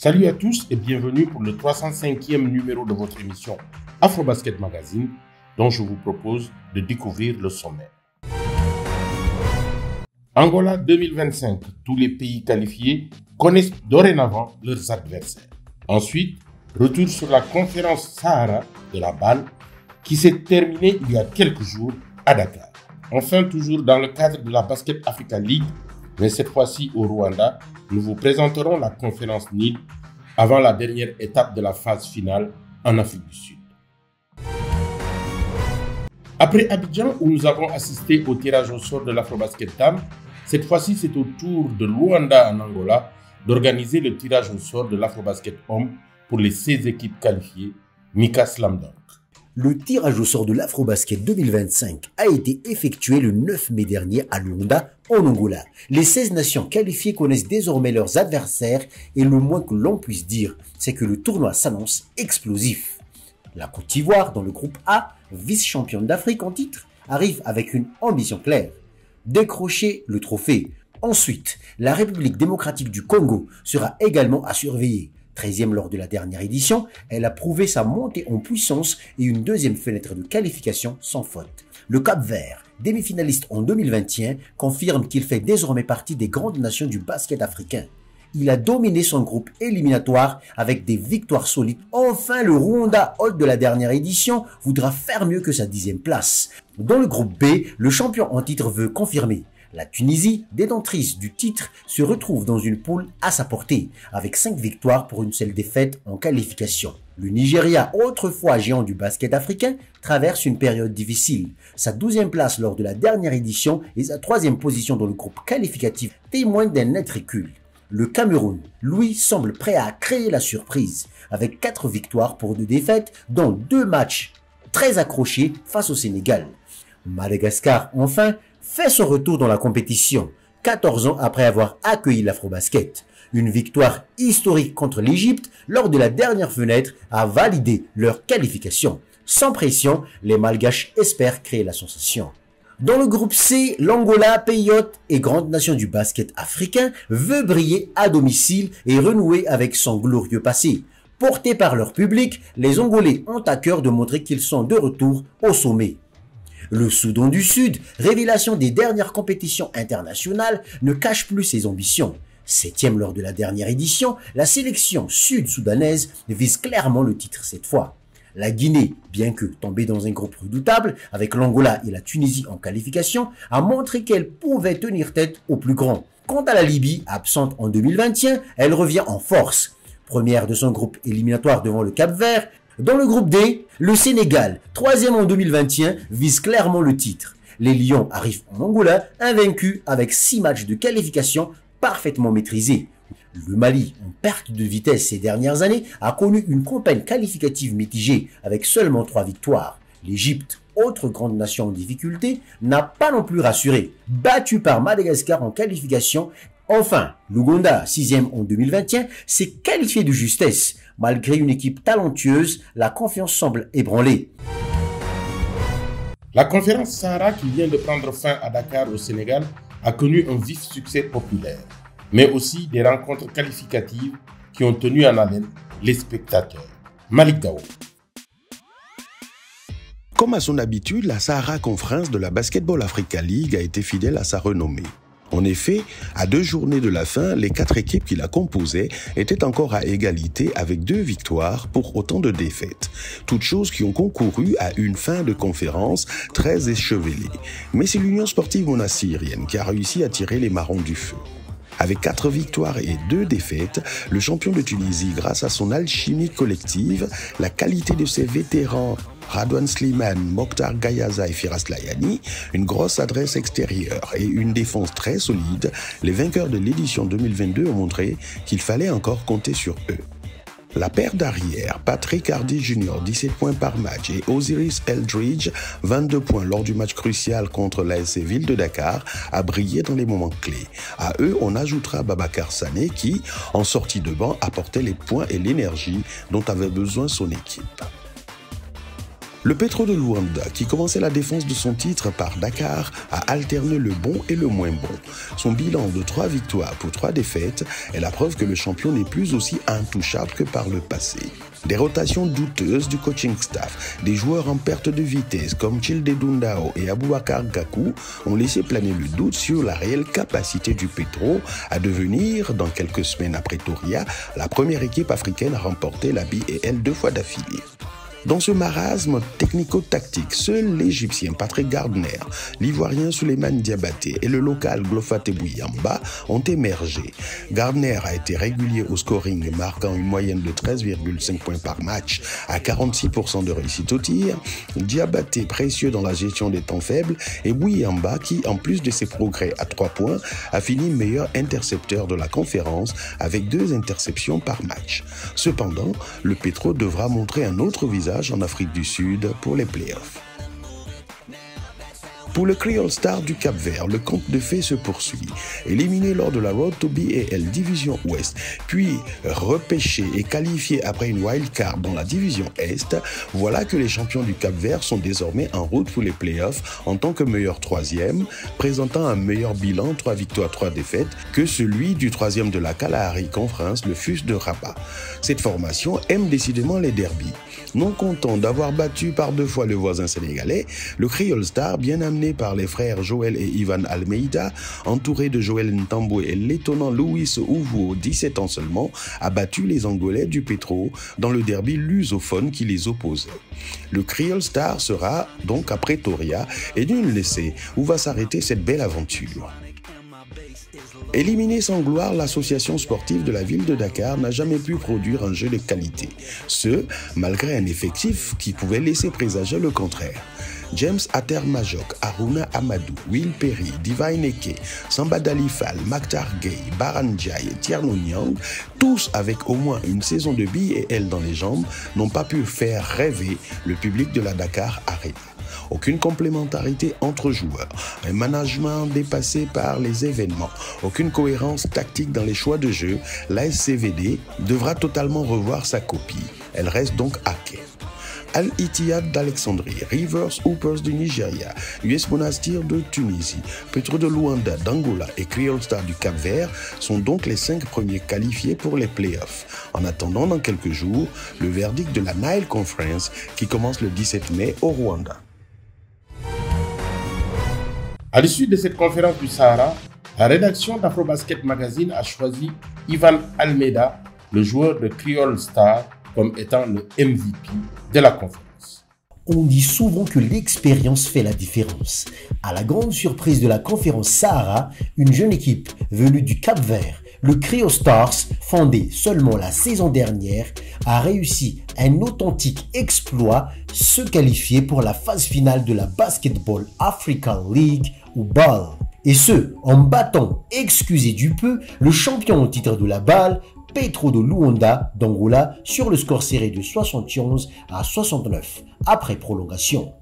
Salut à tous et bienvenue pour le 305e numéro de votre émission Afrobasket Magazine, dont je vous propose de découvrir le sommaire. Angola 2025, tous les pays qualifiés connaissent dorénavant leurs adversaires. Ensuite, retour sur la conférence Sahara de la BAN qui s'est terminée il y a quelques jours à Dakar. Enfin, toujours dans le cadre de la Basket Africa League, mais cette fois-ci au Rwanda, nous vous présenterons la conférence Nil avant la dernière étape de la phase finale en Afrique du Sud. Après Abidjan, où nous avons assisté au tirage au sort de l'Afrobasket Dame, cette fois-ci c'est au tour de Luanda en Angola d'organiser le tirage au sort de l'Afrobasket Homme pour les 16 équipes qualifiées, Mika Slam Dunk. Le tirage au sort de l'Afrobasket 2025 a été effectué le 9 mai dernier à Luanda, en Angola. Les 16 nations qualifiées connaissent désormais leurs adversaires et le moins que l'on puisse dire, c'est que le tournoi s'annonce explosif. La Côte d'Ivoire, dans le groupe A, vice-championne d'Afrique en titre, arrive avec une ambition claire: décrocher le trophée. Ensuite, la République démocratique du Congo sera également à surveiller. 13e lors de la dernière édition, elle a prouvé sa montée en puissance et une deuxième fenêtre de qualification sans faute. Le Cap-Vert, demi-finaliste en 2021, confirme qu'il fait désormais partie des grandes nations du basket africain. Il a dominé son groupe éliminatoire avec des victoires solides. Enfin, le Rwanda, hôte de la dernière édition, voudra faire mieux que sa 10e place. Dans le groupe B, le champion en titre veut confirmer. La Tunisie, détentrice du titre, se retrouve dans une poule à sa portée, avec 5 victoires pour une seule défaite en qualification. Le Nigeria, autrefois géant du basket africain, traverse une période difficile. Sa 12e place lors de la dernière édition et sa 3e position dans le groupe qualificatif témoignent d'un net recul. Le Cameroun, lui, semble prêt à créer la surprise, avec 4 victoires pour 2 défaites, dont 2 matchs très accrochés face au Sénégal. Madagascar, enfin, fait son retour dans la compétition, 14 ans après avoir accueilli l'Afrobasket. Une victoire historique contre l'Égypte lors de la dernière fenêtre a validé leur qualification. Sans pression, les Malgaches espèrent créer la sensation. Dans le groupe C, l'Angola, pays hôte et grande nation du basket africain, veut briller à domicile et renouer avec son glorieux passé. Portés par leur public, les Angolais ont à cœur de montrer qu'ils sont de retour au sommet. Le Soudan du Sud, révélation des dernières compétitions internationales, ne cache plus ses ambitions. 7e lors de la dernière édition, la sélection sud-soudanaise vise clairement le titre cette fois. La Guinée, bien que tombée dans un groupe redoutable, avec l'Angola et la Tunisie en qualification, a montré qu'elle pouvait tenir tête aux plus grands. Quant à la Libye, absente en 2021, elle revient en force. Première de son groupe éliminatoire devant le Cap-Vert. Dans le groupe D, le Sénégal, 3e en 2021, vise clairement le titre. Les Lions arrivent en Angola, invaincus avec 6 matchs de qualification parfaitement maîtrisés. Le Mali, en perte de vitesse ces dernières années, a connu une campagne qualificative mitigée avec seulement 3 victoires. L'Égypte, autre grande nation en difficulté, n'a pas non plus rassuré. Battu par Madagascar en qualification. Enfin, l'Ouganda, 6e en 2021, s'est qualifié de justesse. Malgré une équipe talentueuse, la confiance semble ébranlée. La conférence Sahara qui vient de prendre fin à Dakar au Sénégal a connu un vif succès populaire, mais aussi des rencontres qualificatives qui ont tenu en haleine les spectateurs. Malik Gao. Comme à son habitude, la Sahara Conference de la Basketball Africa League a été fidèle à sa renommée. En effet, à 2 journées de la fin, les 4 équipes qui la composaient étaient encore à égalité avec 2 victoires pour autant de défaites. Toutes choses qui ont concouru à une fin de conférence très échevelée. Mais c'est l'Union sportive monassirienne qui a réussi à tirer les marrons du feu. Avec 4 victoires et 2 défaites, le champion de Tunisie, grâce à son alchimie collective, la qualité de ses vétérans Radwan Slimane, Mokhtar Gayaza et Firas Layani, une grosse adresse extérieure et une défense très solide, les vainqueurs de l'édition 2022 ont montré qu'il fallait encore compter sur eux. La paire d'arrière, Patrick Hardy Jr., 17 points par match, et Osiris Eldridge, 22 points lors du match crucial contre l'ASC Ville de Dakar, a brillé dans les moments clés. À eux, on ajoutera Babacar Sané qui, en sortie de banc, apportait les points et l'énergie dont avait besoin son équipe. Le Petro de Luanda, qui commençait la défense de son titre par Dakar, a alterné le bon et le moins bon. Son bilan de 3 victoires pour 3 défaites est la preuve que le champion n'est plus aussi intouchable que par le passé. Des rotations douteuses du coaching staff, des joueurs en perte de vitesse comme Childe Dundao et Aboubakar Gakou ont laissé planer le doute sur la réelle capacité du Petro à devenir, dans quelques semaines à Pretoria, la première équipe africaine à remporter la BAL 2 fois d'affilée. Dans ce marasme technico-tactique, seuls l'Égyptien Patrick Gardner, l'Ivoirien Souleymane Diabaté et le local Glofate Bouyamba ont émergé. Gardner a été régulier au scoring, marquant une moyenne de 13,5 points par match à 46% de réussite au tir. Diabaté précieux dans la gestion des temps faibles et Bouyamba qui, en plus de ses progrès à 3 points, a fini meilleur intercepteur de la conférence avec 2 interceptions par match. Cependant, le Petro devra montrer un autre visage en Afrique du Sud pour les playoffs. Pour le Creole Star du Cap-Vert, le conte de fées se poursuit. Éliminé lors de la Road to BAL Division Ouest, puis repêché et qualifié après une wildcard dans la Division Est, voilà que les champions du Cap-Vert sont désormais en route pour les playoffs en tant que meilleur 3e, présentant un meilleur bilan 3 victoires 3 défaites que celui du 3e de la Kalahari Conference, le FUS de Rabat. Cette formation aime décidément les derbies. Non content d'avoir battu par 2 fois le voisin sénégalais, le Creole Star, bien amené par les frères Joël et Ivan Almeida, entouré de Joël Ntambwe et l'étonnant Louis Ouvo, 17 ans seulement, a battu les Angolais du Petro dans le derby lusophone qui les opposait. Le Creole Star sera donc à Pretoria et nul ne sait où va s'arrêter cette belle aventure. Éliminé sans gloire, l'association sportive de la ville de Dakar n'a jamais pu produire un jeu de qualité. Ce, malgré un effectif qui pouvait laisser présager le contraire. James Ater-Majok, Aruna Amadou, Will Perry, Divine Eke, Samba Dalifal, Maktar Gay, Baran Jai et Tierno Nyang, tous avec au moins une saison de BAL dans les jambes, n'ont pas pu faire rêver le public de la Dakar Arena. Aucune complémentarité entre joueurs, un management dépassé par les événements, aucune cohérence tactique dans les choix de jeu, la SCVD devra totalement revoir sa copie. Elle reste donc à quai. Al-Ittihad d'Alexandrie, Rivers Hoopers du Nigeria, US Monastir de Tunisie, Petro de Luanda d'Angola et Creole Star du Cap-Vert sont donc les 5 premiers qualifiés pour les playoffs. En attendant, dans quelques jours, le verdict de la Nile Conference qui commence le 17 mai au Rwanda. À l'issue de cette conférence du Sahara, la rédaction d'Afrobasket Magazine a choisi Ivan Almeida, le joueur de Creole Star, comme étant le MVP de la conférence. On dit souvent que l'expérience fait la différence. À la grande surprise de la conférence Sahara, une jeune équipe venue du Cap-Vert, le Creole Stars, fondé seulement la saison dernière, a réussi un authentique exploit, se qualifier pour la phase finale de la Basketball Africa League ou BAL. Et ce, en battant, excusez du peu, le champion au titre de la BAL, Petro de Luanda d'Angola, sur le score serré de 71 à 69 après prolongation.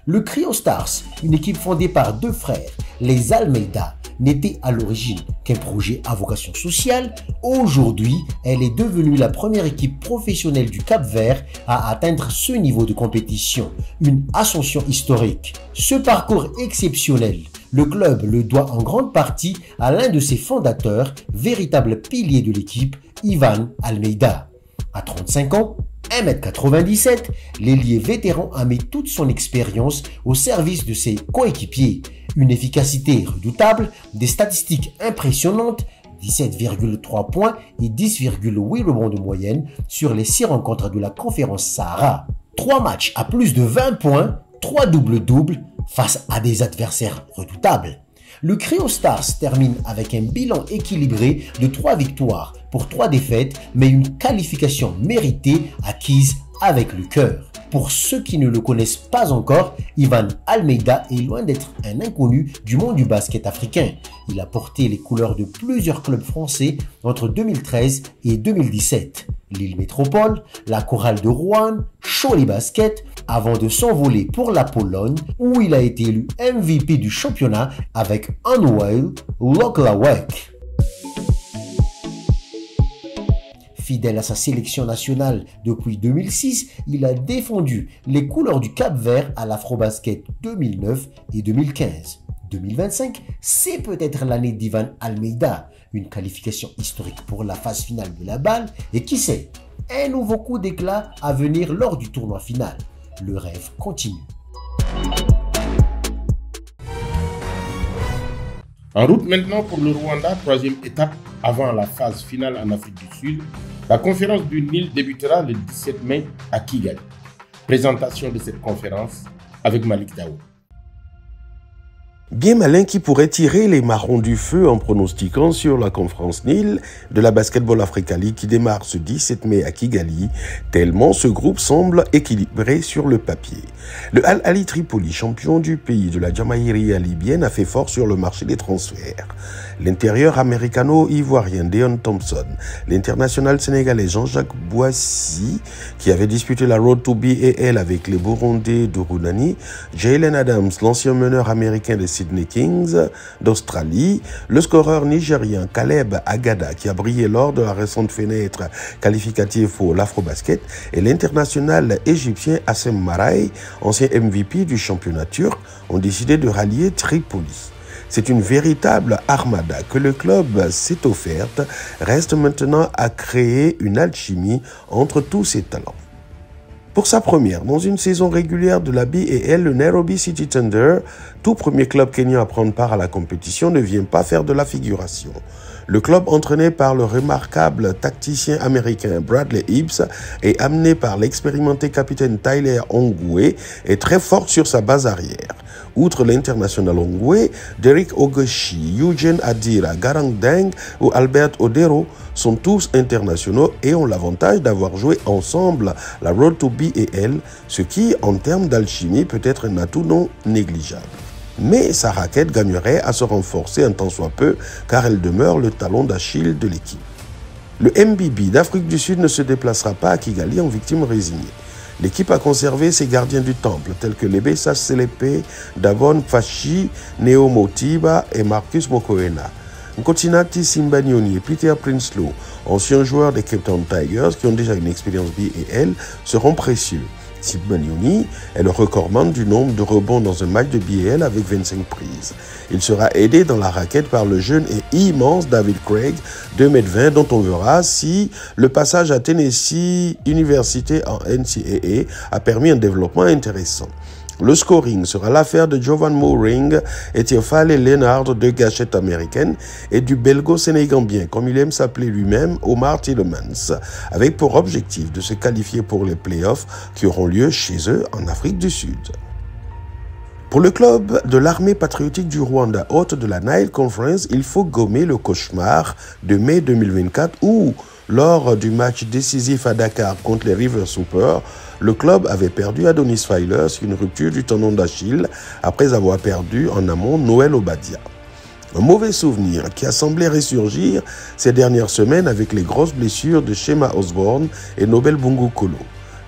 Le Creole Stars, une équipe fondée par 2 frères, les Almeida, n'était à l'origine qu'un projet à vocation sociale. Aujourd'hui, elle est devenue la première équipe professionnelle du Cap-Vert à atteindre ce niveau de compétition, une ascension historique. Ce parcours exceptionnel, le club le doit en grande partie à l'un de ses fondateurs, véritable pilier de l'équipe, Ivan Almeida. À 35 ans, 1m97, l'ailier vétéran a mis toute son expérience au service de ses coéquipiers. Une efficacité redoutable, des statistiques impressionnantes, 17,3 points et 10,8 rebonds de moyenne sur les 6 rencontres de la conférence Sahara. 3 matchs à plus de 20 points, 3 doubles-doubles face à des adversaires redoutables. Le Creole Stars termine avec un bilan équilibré de 3 victoires pour 3 défaites, mais une qualification méritée acquise avec le cœur. Pour ceux qui ne le connaissent pas encore, Ivan Almeida est loin d'être un inconnu du monde du basket africain. Il a porté les couleurs de plusieurs clubs français entre 2013 et 2017. Lille Métropole, la Chorale de Rouen, Cholet Basket, avant de s'envoler pour la Pologne où il a été élu MVP du championnat avec Anwil Loklawek. Fidèle à sa sélection nationale depuis 2006, il a défendu les couleurs du Cap-Vert à l'Afrobasket 2009 et 2015. 2025, c'est peut-être l'année d'Ivan Almeida, une qualification historique pour la phase finale de la BAL et qui sait, un nouveau coup d'éclat à venir lors du tournoi final. Le rêve continue. En route maintenant pour le Rwanda, troisième étape avant la phase finale en Afrique du Sud. La conférence du Nil débutera le 17 mai à Kigali. Présentation de cette conférence avec Malik Daou. Bien malin qui pourrait tirer les marrons du feu en pronostiquant sur la conférence Nil de la Basketball Africa League qui démarre ce 17 mai à Kigali, tellement ce groupe semble équilibré sur le papier. Le Al Ahly Tripoli, champion du pays de la Jamaïria libyenne, a fait fort sur le marché des transferts. L'intérieur américano-ivoirien Deon Thompson, l'international sénégalais Jean-Jacques Boissy, qui avait disputé la Road to BAL avec les Burundais de Runani, Jalen Adams, l'ancien meneur américain des Sydney Kings d'Australie, le scoreur nigérien Caleb Agada qui a brillé lors de la récente fenêtre qualificative pour l'Afrobasket et l'international égyptien Hassem Maraï, ancien MVP du championnat turc, ont décidé de rallier Tripoli. C'est une véritable armada que le club s'est offerte. Reste maintenant à créer une alchimie entre tous ces talents. Pour sa première, dans une saison régulière de la BAL, le Nairobi City Thunder, tout premier club kényan à prendre part à la compétition, ne vient pas faire de la figuration. Le club entraîné par le remarquable tacticien américain Bradley Hibbs et amené par l'expérimenté capitaine Tyler Ongwe est très fort sur sa base arrière. Outre l'international Ongwe, Derek Ogoshi, Eugene Adira, Garang Deng ou Albert Odero sont tous internationaux et ont l'avantage d'avoir joué ensemble la Road to BAL, ce qui, en termes d'alchimie, peut être un atout non négligeable. Mais sa raquette gagnerait à se renforcer un tant soit peu, car elle demeure le talon d'Achille de l'équipe. Le MBB d'Afrique du Sud ne se déplacera pas à Kigali en victime résignée. L'équipe a conservé ses gardiens du temple, tels que Lebesa Selepe, Davon Fashi, Neo Motiba et Marcus Mokoena. Nkotinati Simbanyoni et Peter Prinsloo, anciens joueurs des Cape Town Tigers qui ont déjà une expérience BAL, seront précieux. Simbanyoni est le recordman du nombre de rebonds dans un match de BAL avec 25 prises. Il sera aidé dans la raquette par le jeune et immense David Craig, 2,20 m, dont on verra si le passage à Tennessee University en NCAA a permis un développement intéressant. Le scoring sera l'affaire de Jovan Moring et Théophile Leonard, deux gâchettes américaines, et du belgo-sénégambien, comme il aime s'appeler lui-même, Omar Tillemans, avec pour objectif de se qualifier pour les playoffs qui auront lieu chez eux en Afrique du Sud. Pour le club de l'armée patriotique du Rwanda, hôte de la Nile Conference, il faut gommer le cauchemar de mai 2024 où, lors du match décisif à Dakar contre les River Super, le club avait perdu Adonis Filer sur une rupture du tendon d'Achille après avoir perdu en amont Noël Obadia. Un mauvais souvenir qui a semblé ressurgir ces dernières semaines avec les grosses blessures de Shema Osborne et Nobel Bungu Kolo.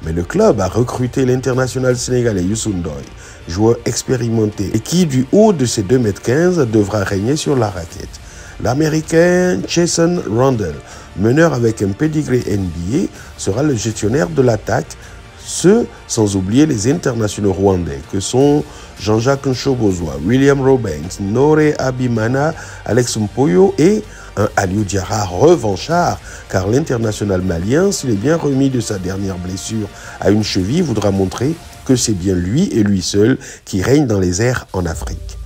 Mais le club a recruté l'international sénégalais Youssou Ndoye, joueur expérimenté et qui, du haut de ses 2,15 m, devra régner sur la raquette. L'américain Jason Randle, meneur avec un pedigree NBA, sera le gestionnaire de l'attaque, ce sans oublier les internationaux rwandais que sont Jean-Jacques Nshobozwa, William Robanks, Nore Abimana, Alex Mpoyo et un Aliou Diarra revanchard, car l'international malien, s'il est bien remis de sa dernière blessure à une cheville, voudra montrer que c'est bien lui et lui seul qui règne dans les airs en Afrique.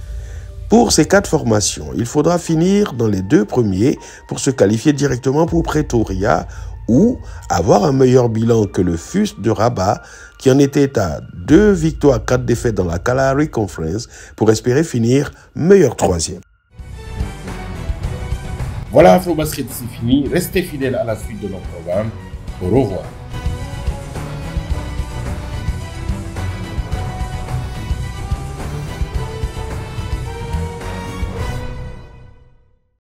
Pour ces 4 formations, il faudra finir dans les 2 premiers pour se qualifier directement pour Pretoria ou avoir un meilleur bilan que le FUS de Rabat qui en était à 2 victoires, 4 défaites dans la Kalahari Conference pour espérer finir meilleur 3e. Voilà, Afrobasket, c'est fini. Restez fidèles à la suite de nos programmes. Au revoir.